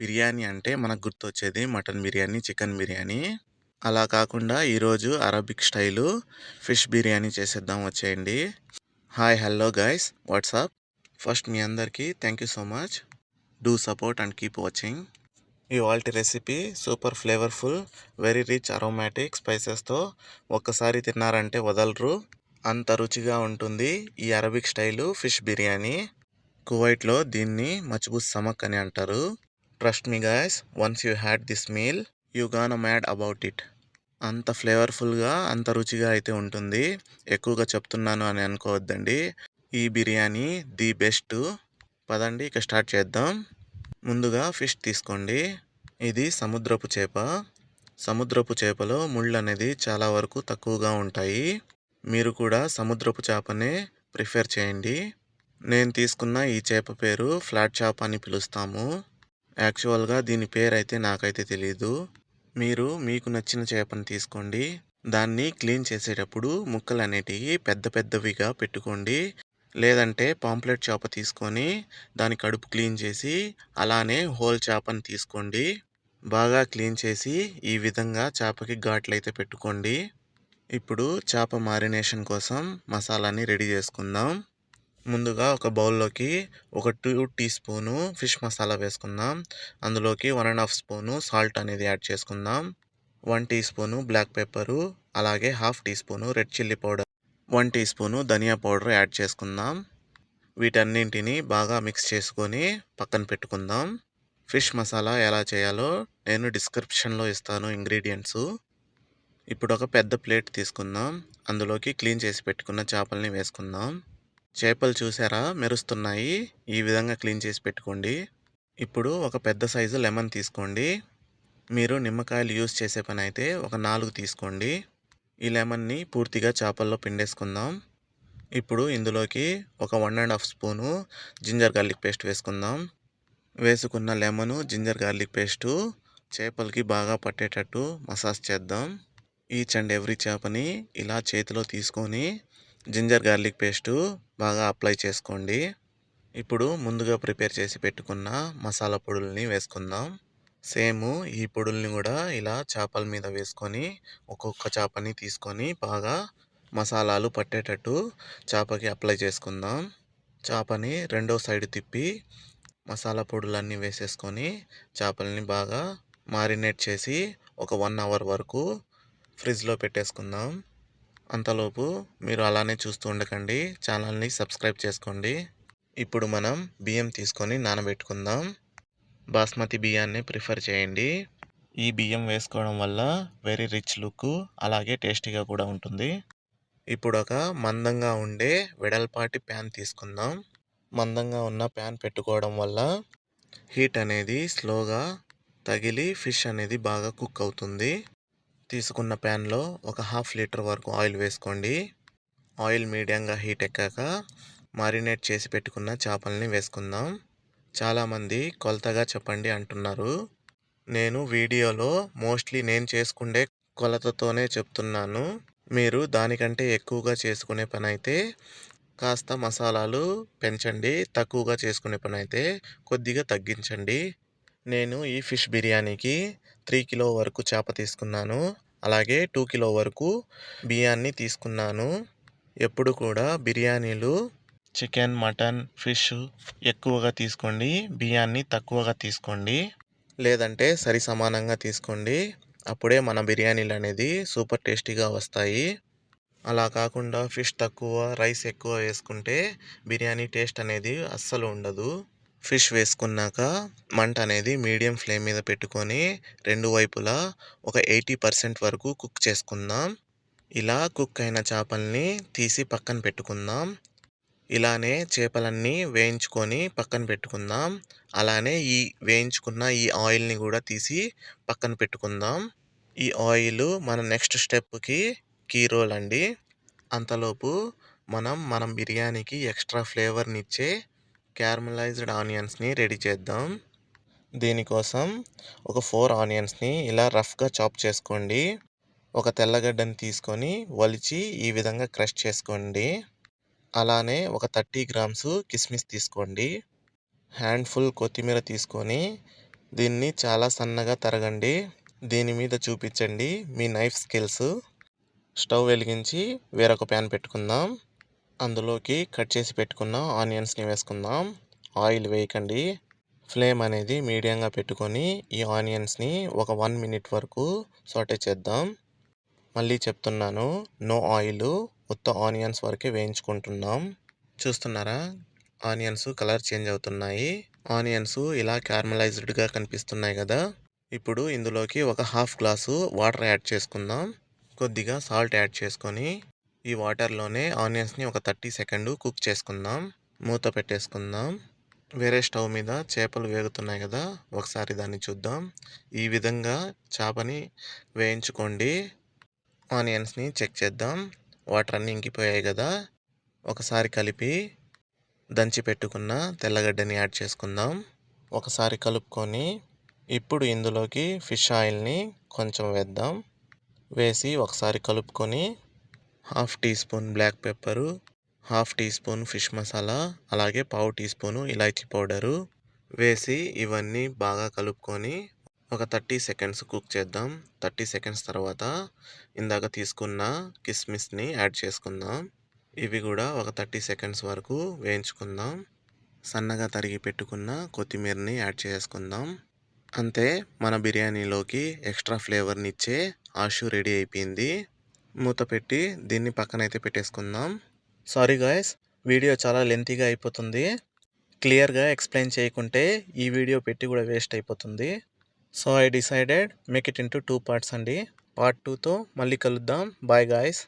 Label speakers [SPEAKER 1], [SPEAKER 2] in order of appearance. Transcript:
[SPEAKER 1] బిర్యానీ అంటే మనకు గుర్తొచ్చేది మటన్ బిర్యానీ, చికెన్ బిర్యానీ. అలా కాకుండా ఈరోజు అరబిక్ స్టైలు ఫిష్ బిర్యానీ చేసేద్దాం వచ్చేయండి. Hi hello guys what's up. First మీ అందరికీ thank you so much. Do support and keep watching. ఇవాల్టి recipe super flavourful, very rich aromatic స్పైసెస్తో ఒక్కసారి తిన్నారంటే వదలరు, అంత రుచిగా ఉంటుంది ఈ అరబిక్ స్టైలు ఫిష్ బిర్యానీ. కువైట్లో దీన్ని మచ్బూస్ సమక్ అని అంటారు. Trust me guys, once you had this meal you Gaana mad about it. అంత ఫ్లేవర్ఫుల్గా అంత రుచిగా అయితే ఉంటుంది. ఎక్కువగా చెప్తున్నాను అని అనుకోవద్దండి. ఈ బిర్యానీ ది బెస్ట్. పదండి ఇక స్టార్ట్ చేద్దాం. ముందుగా ఫిష్ తీసుకోండి. ఇది సముద్రపు చేప. సముద్రపు చేపలో ముళ్ళు అనేది చాలా వరకు తక్కువగా ఉంటాయి. మీరు కూడా సముద్రపు చేపనే ప్రిఫర్ చేయండి. నేను తీసుకున్న ఈ చేప పేరు ఫ్లాట్ చేప అని పిలుస్తాము. యాక్చువల్గా దీని పేరు అయితే నాకైతే తెలీదు. మీరు మీకు నచ్చిన చేపను తీసుకోండి. దాన్ని క్లీన్ చేసేటప్పుడు ముక్కలు అనేటివి పెద్ద పెద్దవిగా పెట్టుకోండి. లేదంటే పాంప్లెట్ చేప తీసుకొని దాని కడుపు క్లీన్ చేసి అలానే హోల్ చేపను తీసుకోండి. బాగా క్లీన్ చేసి ఈ విధంగా చేపకి ఘాట్లు అయితే పెట్టుకోండి. ఇప్పుడు చేప మారినేషన్ కోసం మసాలాని రెడీ చేసుకుందాం. ముందుగా ఒక బౌల్లోకి ఒక 2 టీ స్పూను ఫిష్ మసాలా వేసుకుందాం. అందులోకి 1.5 స్పూను సాల్ట్ అనేది యాడ్ చేసుకుందాం. 1 టీ స్పూను బ్లాక్ పెప్పరు, అలాగే half teaspoon red chilli powder, 1 teaspoon ధనియా పౌడర్ యాడ్ చేసుకుందాం. వీటన్నింటిని బాగా మిక్స్ చేసుకొని పక్కన పెట్టుకుందాం. ఫిష్ మసాలా ఎలా చేయాలో నేను డిస్క్రిప్షన్లో ఇస్తాను ఇంగ్రీడియంట్స్. ఇప్పుడు ఒక పెద్ద ప్లేట్ తీసుకుందాం. అందులోకి క్లీన్ చేసి పెట్టుకున్న చేపల్ని వేసుకుందాం. చేపలు చూసారా మెరుస్తున్నాయి, ఈ విధంగా క్లీన్ చేసి పెట్టుకోండి. ఇప్పుడు ఒక పెద్ద సైజు లెమన్ తీసుకోండి. మీరు నిమ్మకాయలు యూజ్ చేసే పని అయితే ఒక 4 తీసుకోండి. ఈ లెమన్ని పూర్తిగా చేపల్లో పిండేసుకుందాం. ఇప్పుడు ఇందులోకి ఒక 1.5 స్పూను జింజర్ గార్లిక్ పేస్ట్ వేసుకుందాం. వేసుకున్న లెమను జింజర్ గార్లిక్ పేస్టు చేపలకి బాగా పట్టేటట్టు మసాజ్ చేద్దాం. ఈచ్ అండ్ ఎవ్రీ చేపని ఇలా చేతిలో తీసుకొని జింజర్ గార్లిక్ పేస్టు బాగా అప్లై చేసుకోండి. ఇప్పుడు ముందుగా ప్రిపేర్ చేసి పెట్టుకున్న మసాలా పొడుల్ని వేసుకుందాం. సేమ్ ఈ పొడుల్ని కూడా ఇలా చేపల మీద వేసుకొని ఒక్కొక్క చేపని తీసుకొని బాగా మసాలాలు పట్టేటట్టు చేపకి అప్లై చేసుకుందాం. చేపని రెండో సైడ్ తిప్పి మసాలా పొడులన్నీ వేసేసుకొని చేపల్ని బాగా మారినేట్ చేసి ఒక 1 అవర్ వరకు ఫ్రిడ్జ్లో పెట్టేసుకుందాం. అంతలోపు మీరు అలానే చూస్తూ ఉండకండి, ఛానల్ని సబ్స్క్రైబ్ చేసుకోండి. ఇప్పుడు మనం బియ్యం తీసుకొని నానబెట్టుకుందాం. బాస్మతి బియ్యాన్ని ప్రిఫర్ చేయండి. ఈ బియ్యం వేసుకోవడం వల్ల వెరీ రిచ్ లుక్, అలాగే టేస్టీగా కూడా ఉంటుంది. ఇప్పుడు ఒక మందంగా ఉండే వెడల్పాటి ప్యాన్ తీసుకుందాం. మందంగా ఉన్న ప్యాన్ పెట్టుకోవడం వల్ల హీట్ అనేది స్లోగా తగిలి ఫిష్ అనేది బాగా కుక్ అవుతుంది. తీసుకున్న ప్యాన్లో ఒక 1/2 లీటర్ వరకు ఆయిల్ వేసుకోండి. ఆయిల్ మీడియంగా హీట్ ఎక్కాక మారినేట్ చేసి పెట్టుకున్న చేపల్ని వేసుకుందాం. చాలామంది కొలతగా చెప్పండి అంటున్నారు. నేను వీడియోలో మోస్ట్లీ నేను చేసుకునే కొలతతోనే చెప్తున్నాను. మీరు దానికంటే ఎక్కువగా చేసుకునే పని అయితే కాస్త మసాలాలు పెంచండి, తక్కువగా చేసుకునే పని అయితే కొద్దిగా తగ్గించండి. నేను ఈ ఫిష్ బిర్యానీకి 3 కిలో వరకు చేప తీసుకున్నాను, అలాగే 2 కిలో వరకు బియ్యాన్ని తీసుకున్నాను. ఎప్పుడు కూడా బిర్యానీలు చికెన్, మటన్, ఫిష్ ఎక్కువగా తీసుకోండి, బియ్యాన్ని తక్కువగా తీసుకోండి. లేదంటే సరి సమానంగా తీసుకోండి. అప్పుడే మన బిర్యానీలు అనేది సూపర్ టేస్టీగా వస్తాయి. అలా కాకుండా ఫిష్ తక్కువ రైస్ ఎక్కువ వేసుకుంటే బిర్యానీ టేస్ట్ అనేది అస్సలు ఉండదు. ఫిష్ వేసుకున్నాక మంట అనేది మీడియం ఫ్లేమ్ మీద పెట్టుకొని రెండు వైపులా ఒక 80% వరకు కుక్ చేసుకుందాం. ఇలా కుక్ అయిన చేపల్ని తీసి పక్కన పెట్టుకుందాం. ఇలానే చేపలన్నీ వేయించుకొని పక్కన పెట్టుకుందాం. అలానే ఈ వేయించుకున్న ఈ ఆయిల్ని కూడా తీసి పక్కన పెట్టుకుందాం. ఈ ఆయిల్ మన నెక్స్ట్ స్టెప్కి కీ రోల్ అండి. అంతలోపు మనం బిర్యానీకి ఎక్స్ట్రా ఫ్లేవర్ని ఇచ్చే క్యారమలైజ్డ్ ఆనియన్స్ని రెడీ చేద్దాం. దీనికోసం ఒక 4 ఆనియన్స్ని ఇలా రఫ్గా చాప్ చేసుకోండి. ఒక తెల్లగడ్డని తీసుకొని ఒలిచి ఈ విధంగా క్రష్ చేసుకోండి. అలానే ఒక 30 గ్రామ్స్ కిస్మిస్ తీసుకోండి. హ్యాండ్ఫుల్ కొత్తిమీర తీసుకొని దీన్ని చాలా సన్నగా తరగండి. దీని మీద చూపించండి మీ నైఫ్ స్కిల్స్. స్టవ్ వెలిగించి వేరొక ప్యాన్ పెట్టుకుందాం. అందులోకి కట్ చేసి పెట్టుకున్న ఆనియన్స్ని వేసుకుందాం. ఆయిల్ వేయకండి. ఫ్లేమ్ అనేది మీడియంగా పెట్టుకొని ఈ ఆనియన్స్ని ఒక 1 మినిట్ వరకు సాటే చేద్దాం. మళ్ళీ చెప్తున్నాను, నో ఆయిల్, ఉత్త ఆనియన్స్ వరకే వేయించుకుంటున్నాం. చూస్తున్నారా, ఆనియన్స్ కలర్ చేంజ్ అవుతున్నాయి. ఆనియన్స్ ఇలా క్యారమలైజ్డ్గా కనిపిస్తున్నాయి కదా. ఇప్పుడు ఇందులోకి ఒక హాఫ్ గ్లాసు వాటర్ యాడ్ చేసుకుందాం. కొద్దిగా సాల్ట్ యాడ్ చేసుకొని ఈ వాటర్లోనే ఆనియన్స్ని ఒక 30 సెకండ్ కుక్ చేసుకుందాం. మూత పెట్టేసుకుందాం. వేరే స్టవ్ మీద చేపలు వేగుతున్నాయి కదా, ఒకసారి దాన్ని చూద్దాం. ఈ విధంగా చేపని వేయించుకోండి. ఆనియన్స్ని చెక్ చేద్దాం. వాటర్ అన్నీ ఇంకిపోయాయి కదా. ఒకసారి కలిపి దంచి పెట్టుకున్న తెల్లగడ్డని యాడ్ చేసుకుందాం. ఒకసారి కలుపుకొని ఇప్పుడు ఇందులోకి ఫిష్ ఆయిల్ని కొంచెం వేద్దాం. వేసి ఒకసారి కలుపుకొని half teaspoon black pepper, half teaspoon fish masala, అలాగే పావు టీ స్పూను ఇలాచీ పౌడరు వేసి ఇవన్నీ బాగా కలుపుకొని ఒక 30 సెకండ్స్ కుక్ చేద్దాం. 30 సెకండ్స్ తర్వాత ఇందాక తీసుకున్న కిస్మిస్ని యాడ్ చేసుకుందాం. ఇవి కూడా ఒక 30 సెకండ్స్ వరకు వేయించుకుందాం. సన్నగా తరిగి పెట్టుకున్న కొత్తిమీరని యాడ్ చేసుకుందాం. అంతే, మన బిర్యానీలోకి ఎక్స్ట్రా ఫ్లేవర్ని ఇచ్చే ఆషు రెడీ అయిపోయింది. మూత పెట్టి దీన్ని పక్కనైతే పెట్టేసుకుందాం. సారీ గాయస్, వీడియో చాలా లెంతీగా అయిపోతుంది. క్లియర్గా ఎక్స్ప్లెయిన్ చేయకుంటే ఈ వీడియో పెట్టి కూడా వేస్ట్ అయిపోతుంది. So I decided make it into 2 parts అండి. పార్ట్ 2తో మళ్ళీ కలుద్దాం. Bye guys.